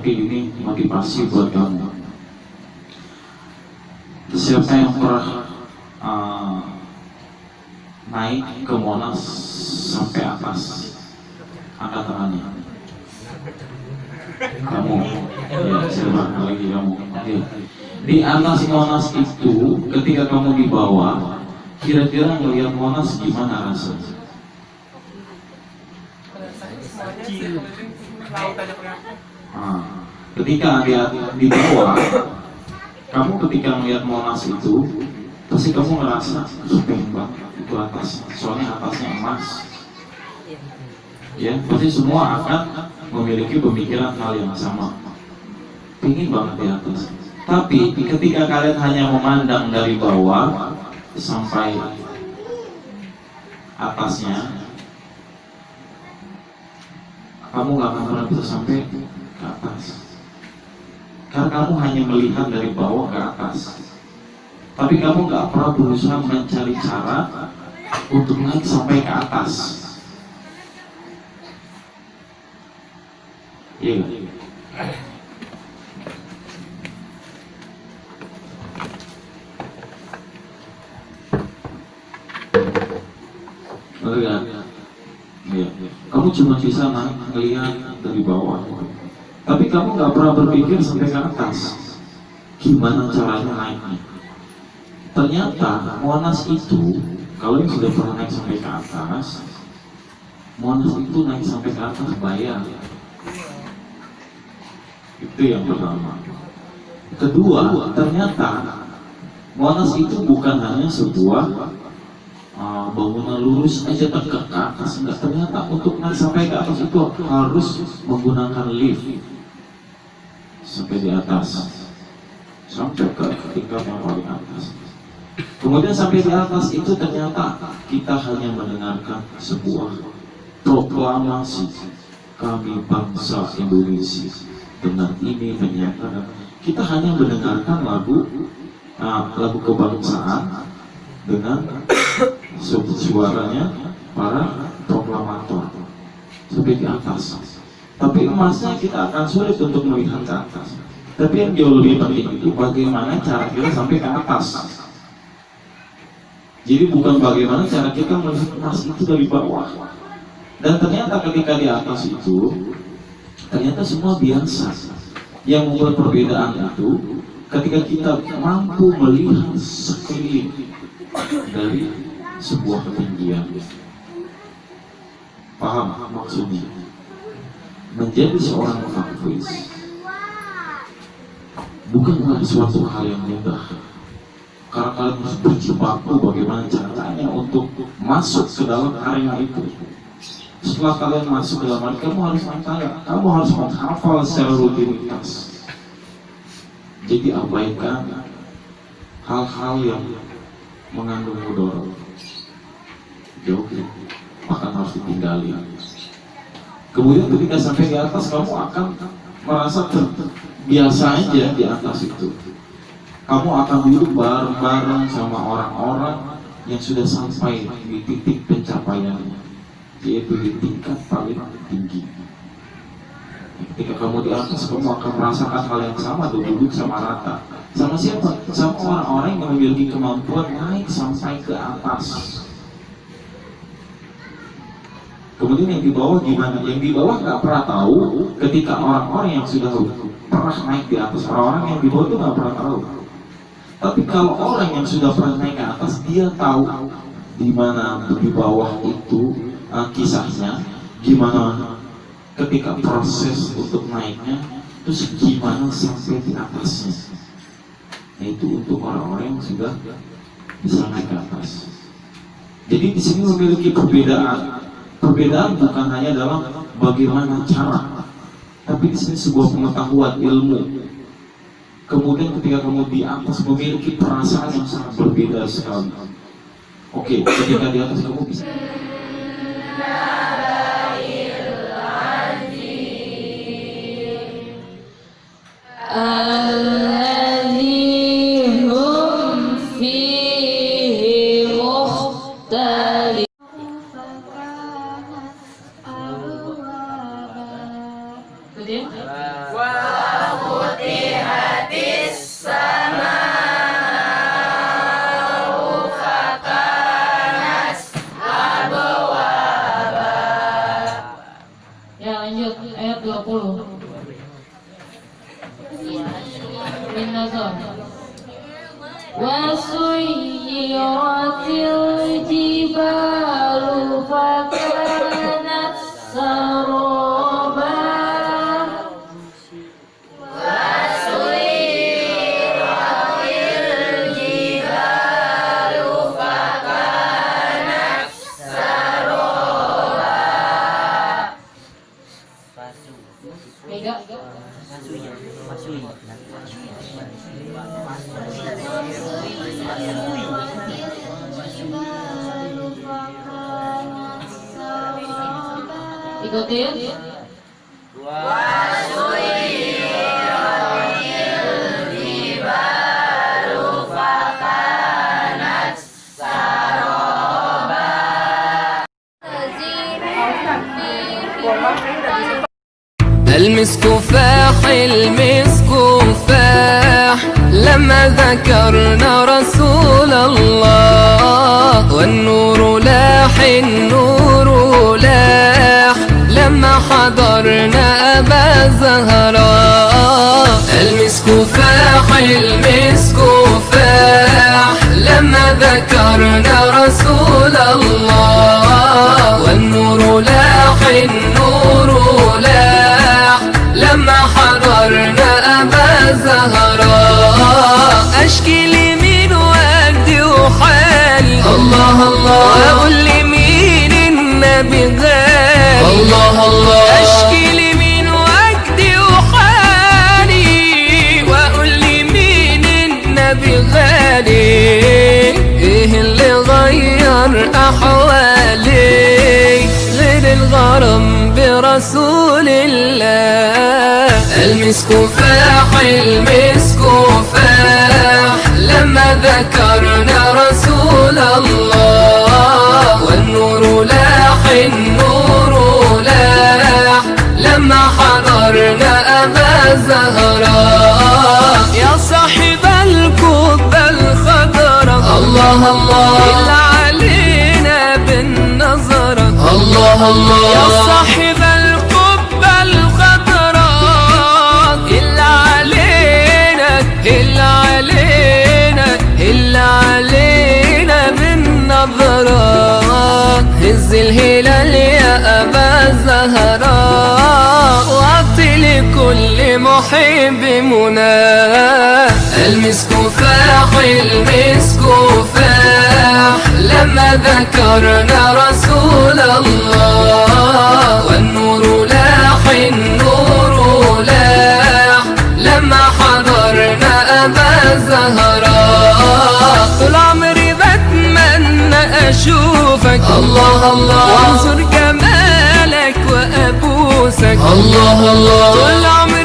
tapi ini motivasi buat kamu. Siapa yang pernah naik ke Monas sampai atas? Angkat tangannya. Kamu, ya siapa lagi kamu? Oke. Di atas Monas itu, ketika kamu di bawah, kira-kira ngelihat Monas gimana rasanya? Ketika di bawah, kamu ketika melihat Monas itu, pasti kamu ngerasa pengen banget itu atas, soalnya atasnya emas. Ya, pasti semua akan memiliki pemikiran hal yang sama, pengen banget di atas. Tapi ketika kalian hanya memandang dari bawah sampai atasnya, kamu gak akan pernah bisa sampai ke atas, karena kamu hanya melihat dari bawah ke atas, tapi kamu gak pernah berusaha mencari cara untuk naik sampai ke atas. Iya. Lihat, ya. Kamu cuma bisa melihat dari bawah, tapi kamu nggak pernah berpikir sampai ke atas, gimana caranya naiknya. Ternyata Monas itu, kalau yang sudah pernah naik sampai ke atas, Monas itu naik sampai ke atas bayar. Itu yang pertama. Kedua, ternyata Monas itu bukan hanya sebuah bangunan lurus aja tegak ke atas, enggak. Ternyata untuk naik sampai ke atas itu harus menggunakan lift sampai di atas, sampai ke tingkat yang paling atas. Kemudian sampai di atas itu ternyata kita hanya mendengarkan sebuah proklamasi, kami bangsa Indonesia dengan ini menyatakan. Kita hanya mendengarkan lagu kebangsaan dengan suaranya para proklamator sampai di atas. Tapi emasnya kita akan sulit untuk melihat ke atas. Tapi yang jauh lebih penting itu bagaimana cara kita sampai ke atas. Jadi bukan bagaimana cara kita melihat emas itu dari bawah. Dan ternyata ketika di atas itu, ternyata semua biasa. Yang membuat perbedaan itu ketika kita mampu melihat sekeliling dari sebuah ketinggian. Paham maksudnya? Menjadi seorang hafiz bukanlah suatu hal yang mudah, karena kalian harus berjibaku bagaimana caranya untuk masuk ke dalam area itu. Setelah kalian masuk ke dalam area, kamu harus menghafal secara rutinitas. Jadi abaikan hal-hal yang mengandung mudarat, jauhi, maka harus ditinggali. Kemudian ketika sampai di atas, kamu akan merasa biasa aja di atas itu. Kamu akan duduk bareng-bareng sama orang-orang yang sudah sampai di titik pencapaiannya, yaitu di tingkat paling tinggi. Ketika kamu di atas, kamu akan merasakan hal yang sama, duduk sama rata. Sama siapa? Sama orang-orang yang memiliki kemampuan naik sampai ke atas. Kemudian yang di bawah gimana? Yang di bawah nggak pernah tahu. Ketika orang-orang yang sudah pernah naik di atas, orang-orang yang di bawah itu nggak pernah tahu. Tapi kalau orang yang sudah pernah naik ke atas, dia tahu di mana di bawah itu kisahnya, gimana ketika proses untuk naiknya, terus gimana sampai di atasnya. Itu untuk orang-orang yang sudah bisa naik ke atas. Jadi di sini memiliki perbedaan. Perbedaan bukan hanya dalam bagaimana cara, tapi di sini sebuah pengetahuan, ilmu. Kemudian ketika kamu di atas memiliki perasaan yang sangat berbeda sekali. Oke, ketika di atas kamu bisa. Wow. وسيرت الجبال فكانت سرابا ikutin. المسك فاح المسك فاح لما ذكرنا رسول الله، والنور لاح النور لاح لما حضرنا أبا زهراء. المسك فاح المسك فاح لما ذكرنا رسول الله، والنور لاح النور لاح لما حضرنا أبا زهراء. أشكي لمين وأدي وحالي الله الله، وأقول لمين النبي غالي الله الله. أشكي لمين وأدي وحالي، وأقول لمين النبي غالي. إيه اللي غير أحوالي غير الغرام برسول الله. المسك فاح المسك فاح لما ذكرنا رسول الله، والنور لاح النور لاح لما حضرنا أبا زهراء. يا صاحب القبة الخضراء الله الله، اللي علينا بالنظرة الله الله. يا صاحب القبة الخضراء، اللي علينا اللي علينا اللي علينا بالنظرة. هز الهلال يا أبا زهراء، وأعطي لكل محب مناه. المسك فاح المسك فاح لما ذكرنا رسول الله، والنور لاح النور لاح لما حضرنا أبا زهراء. طول عمري بتمنى أشوفك الله الله، وانظر جمالك وأبوسك الله الله. طول عمري